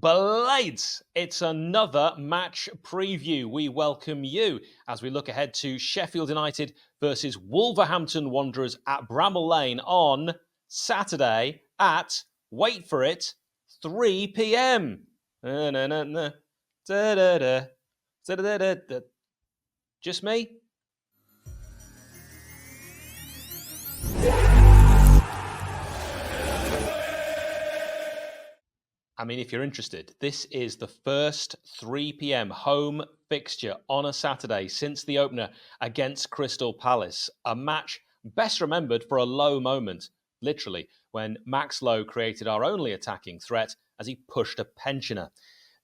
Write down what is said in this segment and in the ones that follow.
𝗍𝗿𝗍𝗃. It's another match preview. We welcome you as we look ahead to Sheffield United versus Wolverhampton Wanderers at Bramall Lane on Saturday at, wait for it, 3 p.m. Just me? I mean, if you're interested, this is the first 3 p.m. home fixture on a Saturday since the opener against Crystal Palace. A match best remembered for a low moment, literally, when Max Lowe created our only attacking threat as he pushed a pensioner.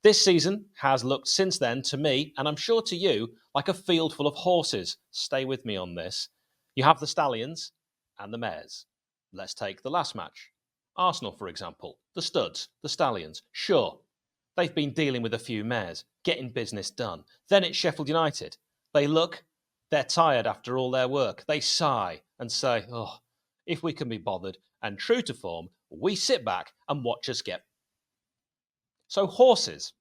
This season has looked since then to me, and I'm sure to you, like a field full of horses. Stay with me on this. You have the Stallions and the Mares. Let's take the last match. Arsenal, for example, the Studs, the Stallions, sure, they've been dealing with a few mares, getting business done. Then it's Sheffield United. They look, they're tired after all their work. They sigh and say, oh, if we can be bothered, and true to form, we sit back and watch us get. So horses.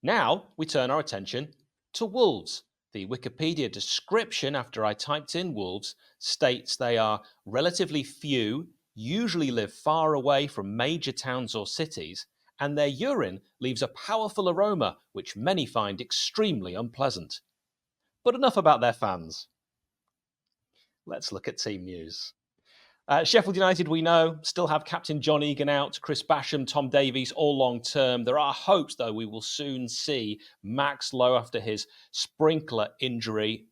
Now we turn our attention to wolves. The Wikipedia description after I typed in wolves states they are relatively few, usually live far away from major towns or cities, and their urine leaves a powerful aroma which many find extremely unpleasant. But enough about their fans. Let's look at team news. Sheffield United, we know, still have captain John Egan out, Chris Basham, Tom Davies, all long-term. There are hopes, though, we will soon see Max Lowe after his sprinkler injury.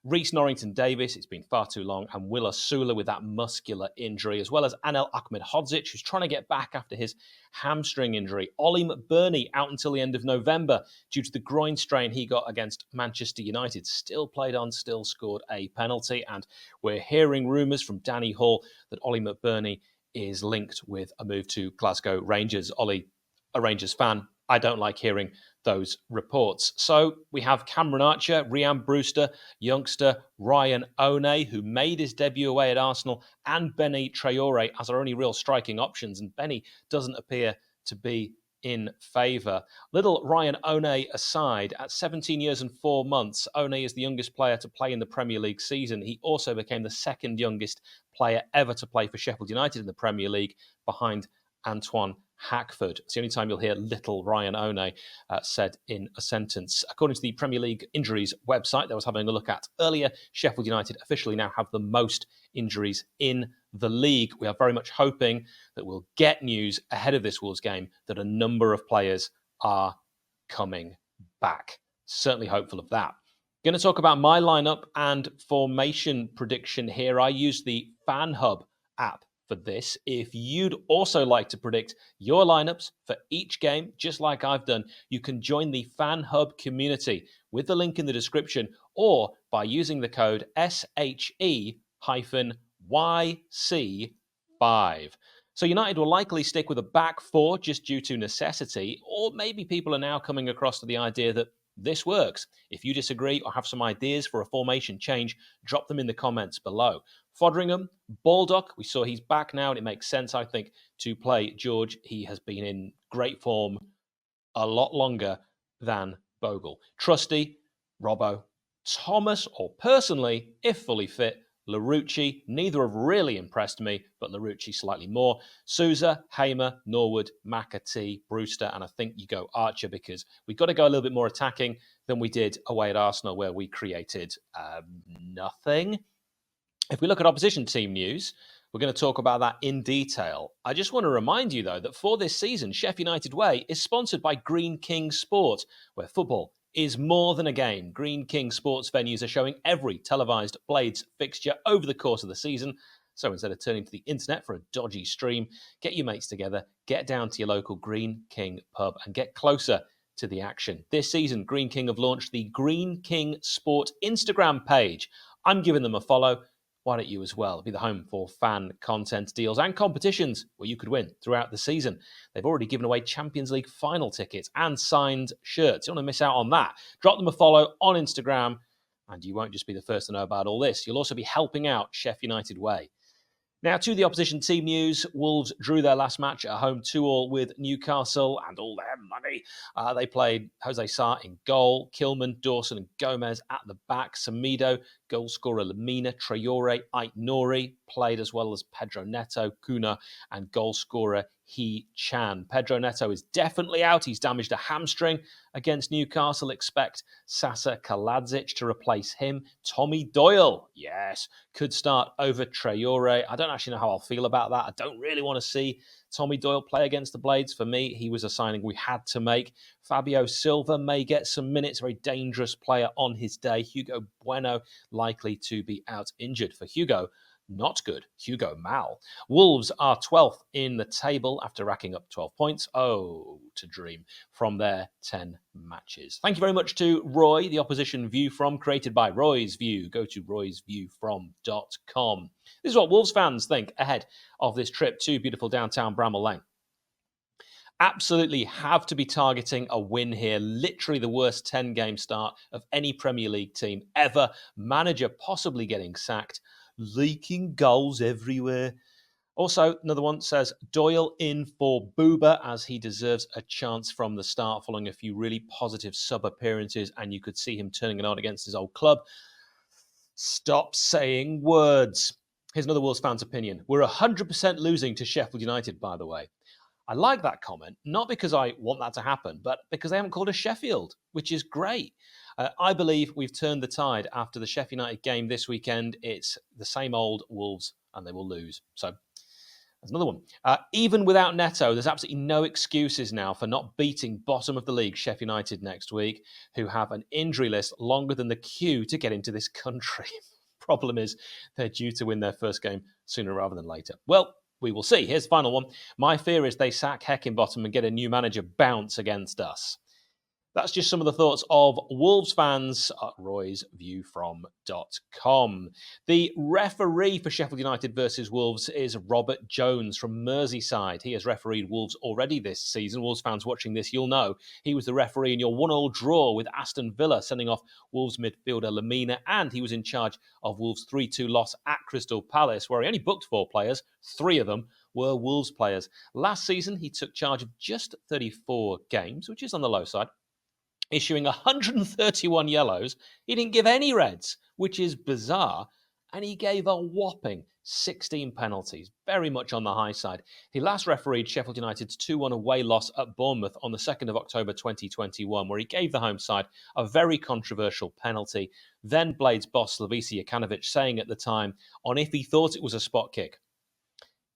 Reece Norrington-Davis, it's been far too long, and Will Osula with that muscular injury, as well as Anel Ahmedhodzic, who's trying to get back after his hamstring injury. Ollie McBurnie out until the end of November due to the groin strain he got against Manchester United. Still played on, still scored a penalty, and we're hearing rumours from Danny Hall that Ollie McBurnie is linked with a move to Glasgow Rangers. Ollie, a Rangers fan, I don't like hearing those reports. So we have Cameron Archer, Rhian Brewster, youngster Ryan One, who made his debut away at Arsenal, and Benny Traore as our only real striking options. And Benny doesn't appear to be in favour. Little Ryan One aside, at 17 years and 4 months, One is the youngest player to play in the Premier League season. He also became the second youngest player ever to play for Sheffield United in the Premier League, behind Antoine Hackford. It's the only time you'll hear little Ryan One said in a sentence. According to the Premier League injuries website that I was having a look at earlier, Sheffield United officially now have the most injuries in the league. We are very much hoping that we'll get news ahead of this Wolves game that a number of players are coming back. Certainly hopeful of that. Going to talk about my lineup and formation prediction here. I use the FanHub app for this. If you'd also like to predict your lineups for each game, just like I've done, you can join the FanHub community with the link in the description, or by using the code SHE-YC5. So United will likely stick with a back four just due to necessity, or maybe people are now coming across to the idea that this works. If you disagree or have some ideas for a formation change, drop them in the comments below. Foderingham, Baldock, we saw he's back now, and it makes sense, I think, to play George. He has been in great form a lot longer than Bogle. Trusty, Robbo, Thomas, or personally, if fully fit, Larouci. Neither have really impressed me, but Larouci slightly more. Sousa, Hamer, Norwood, McAtee, Brewster, and I think you go Archer, because we've got to go a little bit more attacking than we did away at Arsenal, where we created nothing. If we look at opposition team news, we're going to talk about that in detail. I just want to remind you, though, that for this season, Sheff United Way is sponsored by Greene King Sport, where football is more than a game. Greene King Sports venues are showing every televised Blades fixture over the course of the season. So instead of turning to the internet for a dodgy stream, get your mates together, get down to your local Greene King pub and get closer to the action. This season, Greene King have launched the Greene King Sport Instagram page. I'm giving them a follow. Why don't you as well? Be the home for fan content deals and competitions where you could win throughout the season. They've already given away Champions League final tickets and signed shirts. You don't want to miss out on that. Drop them a follow on Instagram, and you won't just be the first to know about all this. You'll also be helping out Sheff United Way. Now, to the opposition team news, Wolves drew their last match at home 2-2 with Newcastle and all their money. They played 𝗍𝗫 in goal, Kilman, Dawson and Gomez at the back, Semedo, goal scorer Lemina, Traore, Aït-Nouri played as well as Pedro Neto, Kuna and goal scorer He-Chan. Pedro Neto is definitely out. He's damaged a hamstring against Newcastle. Expect Sasa Kaladzic to replace him. Tommy Doyle, yes, could start over Traore. I don't actually know how I'll feel about that. I don't really want to see Tommy Doyle play against the Blades. For me, he was a signing we had to make. Fabio Silva may get some minutes, very dangerous player on his day. Hugo Bueno likely to be out injured. For Hugo, not good. Hugo Mal. Wolves are 12th in the table after racking up 12 points. Oh, to dream from their 10 matches. Thank you very much to Roy, the opposition view from, created by Roy's View. Go to roysviewfrom.com. This is what Wolves fans think ahead of this trip to beautiful downtown Bramall Lane. Absolutely have to be targeting a win here. Literally the worst 10-game start of any Premier League team ever. Manager possibly getting sacked. Leaking goals everywhere. Also, another one says Doyle in for Booba as he deserves a chance from the start following a few really positive sub appearances, and you could see him turning it on against his old club. Stop saying words. Here's another Wolves fan's opinion. We're 100% losing to Sheffield United, by the way. I like that comment, not because I want that to happen, but because they haven't called us Sheffield, which is great. I believe we've turned the tide after the Sheff United game this weekend. It's the same old Wolves, and they will lose. So there's another one. Even without Neto, there's absolutely no excuses now for not beating bottom of the league Sheff United next week, who have an injury list longer than the queue to get into this country. Problem is, they're due to win their first game sooner rather than later. Well, we will see. Here's the final one. My fear is they sack Heckingbottom and get a new manager bounce against us. That's just some of the thoughts of Wolves fans at roysviewfrom.com. The referee for Sheffield United versus Wolves is Robert Jones from Merseyside. He has refereed Wolves already this season. Wolves fans watching this, you'll know he was the referee in your 1-1 draw with Aston Villa, sending off Wolves midfielder Lemina, and he was in charge of Wolves' 3-2 loss at Crystal Palace, where he only booked 4 players. 3 of them were Wolves players. Last season, he took charge of just 34 games, which is on the low side, issuing 131 yellows. He didn't give any reds, which is bizarre. And he gave a whopping 16 penalties, very much on the high side. He last refereed Sheffield United's 2-1 away loss at Bournemouth on the 2nd of October 2021, where he gave the home side a very controversial penalty. Then Blades boss 𝗍𝗫𝗍𝗂𝗏 𝗏𝗏 saying at the time, on if he thought it was a spot kick,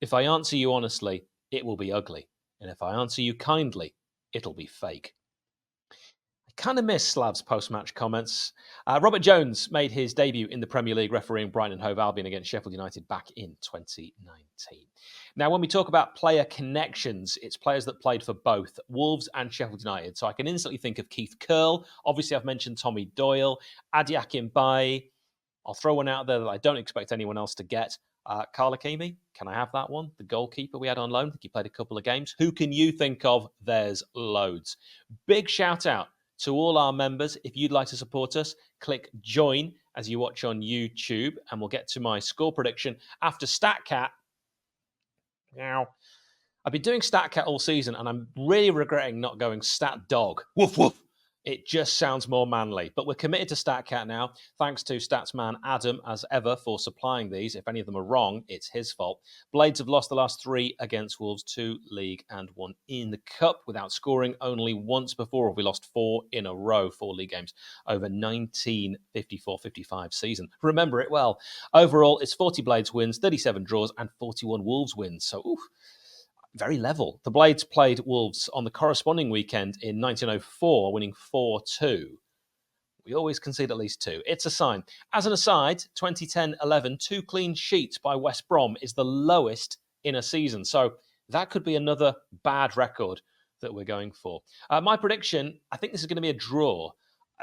if I answer you honestly, it will be ugly. And if I answer you kindly, it'll be fake. Kind of miss Slav's post-match comments. Robert Jones made his debut in the Premier League refereeing Brighton and Hove Albion against Sheffield United back in 2019. Now, when we talk about player connections, it's players that played for both Wolves and Sheffield United. So I can instantly think of 𝗂𝗂𝗃. Obviously, I've mentioned Tommy Doyle, Adiakim Bai. I'll throw one out there that I don't expect anyone else to get. 𝗂𝗂𝗃, can I have that one? The goalkeeper we had on loan. I think he played a couple of games. Who can you think of? There's loads. Big shout out to all our members. If you'd like to support us, click join as you watch on YouTube, and we'll get to my score prediction after StatCat. Now, I've been doing StatCat all season, and I'm really regretting not going StatDog. Woof, woof. It just sounds more manly. But we're committed to StatCat now. Thanks to Statsman Adam, as ever, for supplying these. If any of them are wrong, it's his fault. Blades have lost the last 3 against Wolves, 2 league and 1 in the Cup, without scoring only once before. We lost 4 in a row, 4 league games, over 1954-55 season. Remember it well. Overall, it's 40 Blades wins, 37 draws, and 41 Wolves wins. So, oof. Very level. The Blades played Wolves on the corresponding weekend in 1904, winning 4-2. We always concede at least 2. It's a sign. As an aside, 2010-11, 2 clean sheets by West Brom is the lowest in a season. So that could be another bad record that we're going for. My prediction, I think this is going to be a draw.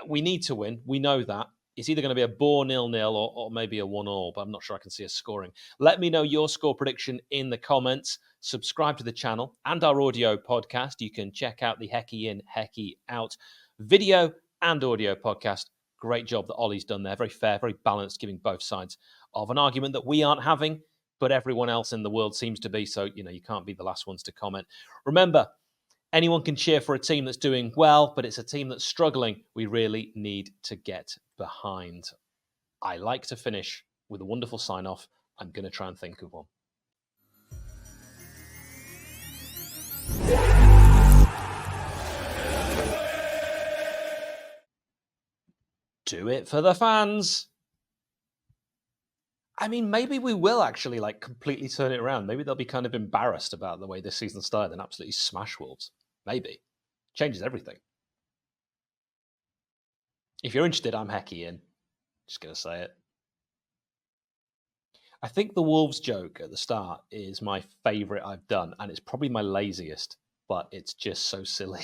We need to win. We know that. It's either going to be a bore 0-0 or maybe a 1-1, but I'm not sure I can see us scoring. Let me know your score prediction in the comments. Subscribe to the channel and our audio podcast. You can check out the 𝗍𝗫𝗍𝗏 in, 𝗍𝗍𝗏 out video and audio podcast. Great job that Ollie's done there. Very fair, very balanced, giving both sides of an argument that we aren't having. but everyone else in the world seems to be. So, you can't be the last ones to comment. Remember, anyone can cheer for a team that's doing well, but it's a team that's struggling we really need to get behind. I like to finish with a wonderful sign-off. I'm going to try and think of one. Do it for the fans. I mean, maybe we will actually completely turn it around. Maybe they'll be kind of embarrassed about the way this season started and absolutely smash Wolves. Maybe. Changes everything. If you're interested, I'm 𝗍𝗂𝗋𝗋. Just going to say it. I think the Wolves joke at the start is my favourite I've done, and it's probably my laziest, but it's just so silly.